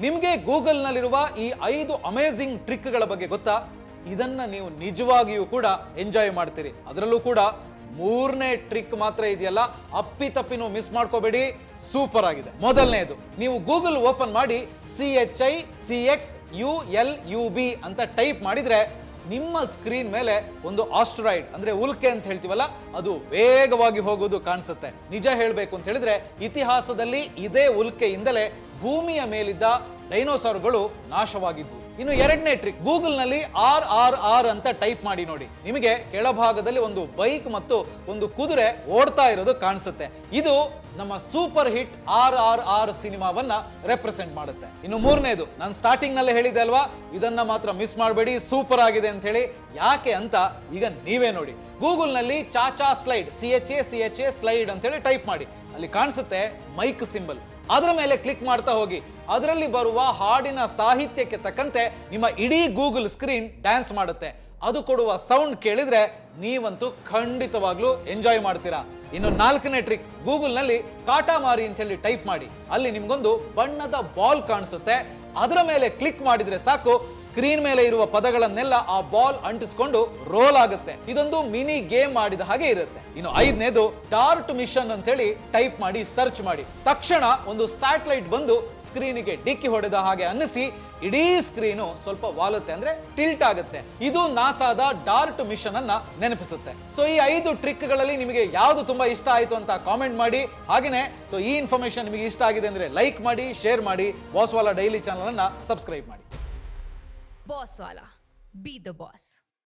ನಿಮಗೆ ಗೂಗಲ್ನಲ್ಲಿರುವ ಈ 5 ಅಮೇಜಿಂಗ್ ಟ್ರಿಕ್ಗಳ ಬಗ್ಗೆ ಗೊತ್ತಾ? ಇದನ್ನ ನೀವು ನಿಜವಾಗಿಯೂ ಕೂಡ ಎಂಜಾಯ್ ಮಾಡ್ತೀರಿ. ಅದರಲ್ಲೂ ಕೂಡ 3ನೇ ಟ್ರಿಕ್ ಮಾತ್ರ ಇದೆಯಲ್ಲ, ಅಪ್ಪಿತಪ್ಪಿನೂ ಮಿಸ್ ಮಾಡ್ಕೋಬೇಡಿ, ಸೂಪರ್ ಆಗಿದೆ. ಮೊದಲನೇದು, ನೀವು ಗೂಗಲ್ ಓಪನ್ ಮಾಡಿ CHICXULUB ಅಂತ ಟೈಪ್ ಮಾಡಿದ್ರೆ ನಿಮ್ಮ ಸ್ಕ್ರೀನ್ ಮೇಲೆ ಒಂದು ಆಸ್ಟ್ರಾಯ್ಡ್ ಅಂದ್ರೆ ಉಲ್ಕೆ ಅಂತ ಹೇಳ್ತೀವಲ್ಲ, ಅದು ವೇಗವಾಗಿ ಹೋಗೋದು ಕಾಣಿಸುತ್ತೆ. ನಿಜ ಹೇಳಬೇಕು ಅಂತ ಹೇಳಿದ್ರೆ ಇತಿಹಾಸದಲ್ಲಿ ಇದೇ ಉಲ್ಕೆಯಿಂದಲೇ ಭೂಮಿಯ ಮೇಲಿದ್ದ ಡೈನೋಸಾರ್ಗಳು ನಾಶವಾಗಿದ್ವು. ಇನ್ನು 2ನೇ ಟ್ರಿಕ್, ಗೂಗಲ್ ನಲ್ಲಿ RRR ಅಂತ ಟೈಪ್ ಮಾಡಿ ನೋಡಿ, ನಿಮಗೆ ಕೆಳಭಾಗದಲ್ಲಿ ಒಂದು ಬೈಕ್ ಮತ್ತು ಒಂದು ಕುದುರೆ ಓಡ್ತಾ ಇರೋದು ಕಾಣಿಸುತ್ತೆ. ಇದು ನಮ್ಮ ಸೂಪರ್ ಹಿಟ್ RRR ಸಿನಿಮಾವನ್ನ ರೆಪ್ರೆಸೆಂಟ್ ಮಾಡುತ್ತೆ. ಇನ್ನು 3ನೇದು, ನಾನು ಸ್ಟಾರ್ಟಿಂಗ್ ನಲ್ಲಿ ಹೇಳಿದೆ ಅಲ್ವಾ, ಇದನ್ನ ಮಾತ್ರ ಮಿಸ್ ಮಾಡಬೇಡಿ, ಸೂಪರ್ ಆಗಿದೆ ಅಂತ ಹೇಳಿ. ಯಾಕೆ ಅಂತ ಈಗ ನೀವೇ ನೋಡಿ. ಗೂಗಲ್ ನಲ್ಲಿ ಚಾಚಾ ಸ್ಲೈಡ್ CHA ಸ್ಲೈಡ್ ಅಂತ ಹೇಳಿ ಟೈಪ್ ಮಾಡಿ, ಅಲ್ಲಿ ಕಾಣಿಸುತ್ತೆ ಮೈಕ್ ಸಿಂಬಲ್. ಅದರ ಮೇಲೆ ಕ್ಲಿಕ್ ಮಾಡ್ತಾ ಹೋಗಿ, ಅದರಲ್ಲಿ ಬರುವ ಹಾಡಿನ ಸಾಹಿತ್ಯಕ್ಕೆ ತಕ್ಕಂತೆ ನಿಮ್ಮ ಇಡೀ ಗೂಗಲ್ ಸ್ಕ್ರೀನ್ ಡ್ಯಾನ್ಸ್ ಮಾಡುತ್ತೆ. ಅದು ಕೊಡುವ ಸೌಂಡ್ ಕೇಳಿದ್ರೆ ನೀವಂತೂ ಖಂಡಿತವಾಗ್ಲೂ ಎಂಜಾಯ್ ಮಾಡ್ತೀರಾ. ಇನ್ನು 4ನೇ ಟ್ರಿಕ್, ಗೂಗಲ್ ನಲ್ಲಿ ಕಾಟಾಮಾರಿ ಅಂತ ಹೇಳಿ ಟೈಪ್ ಮಾಡಿ, ಅಲ್ಲಿ ನಿಮ್ಗೊಂದು ಬಣ್ಣದ ಬಾಲ್ ಕಾಣಿಸುತ್ತೆ. ಅದರ ಮೇಲೆ ಕ್ಲಿಕ್ ಮಾಡಿದ್ರೆ ಸಾಕು, ಸ್ಕ್ರೀನ್ ಮೇಲೆ ಇರುವ ಪದಗಳನ್ನೆಲ್ಲ ಆ ಬಾಲ್ ಅಂಟಿಸ್ಕೊಂಡು ರೋಲ್ ಆಗುತ್ತೆ. ಇದೊಂದು ಮಿನಿ ಗೇಮ್ ಮಾಡಿದ ಹಾಗೆ ಇರುತ್ತೆ. ಇನ್ನು 5ನೇದು, ಡಾರ್ಟ್ ಮಿಷನ್ ಅಂತ ಹೇಳಿ ಟೈಪ್ ಮಾಡಿ ಸರ್ಚ್ ಮಾಡಿ, ತಕ್ಷಣ ಒಂದು ಸ್ಯಾಟಲೈಟ್ ಬಂದು ಸ್ಕ್ರೀನಿಗೆ ಡಿಕ್ಕಿ ಹೊಡೆದ ಹಾಗೆ ಅನ್ನಿಸಿ ಇಡೀ ಸ್ಕ್ರೀನು ಸ್ವಲ್ಪ ವಾಲುತ್ತೆ, ಅಂದ್ರೆ ಟಿಲ್ಟ್ ಆಗುತ್ತೆ. ಇದು ನಾಸಾದ ಡಾರ್ಟ್ ಮಿಷನ್ ಅನ್ನ ನೆನಪಿಸುತ್ತೆ. ಸೊ ಈ 5 ಟ್ರಿಕ್ಗಳಲ್ಲಿ ನಿಮಗೆ ಯಾವುದು ತುಂಬಾ ಇಷ್ಟ ಆಯ್ತು ಅಂತ ಕಾಮೆಂಟ್ ಮಾಡಿ. ಹಾಗೇನೆ ಈ ಇನ್ಫಾರ್ಮೇಶನ್ ನಿಮಗೆ ಇಷ್ಟ ಆಗಿದೆ ಅಂದ್ರೆ ಲೈಕ್ ಮಾಡಿ, ಶೇರ್ ಮಾಡಿ. ಬಾಸ್ ವಾಲಾ ಡೈಲಿ ಚಾನಲ್ ಅನ್ನ ಸಬ್ಸ್ಕ್ರೈಬ್ ಮಾಡಿ. Boss Vala, B the boss.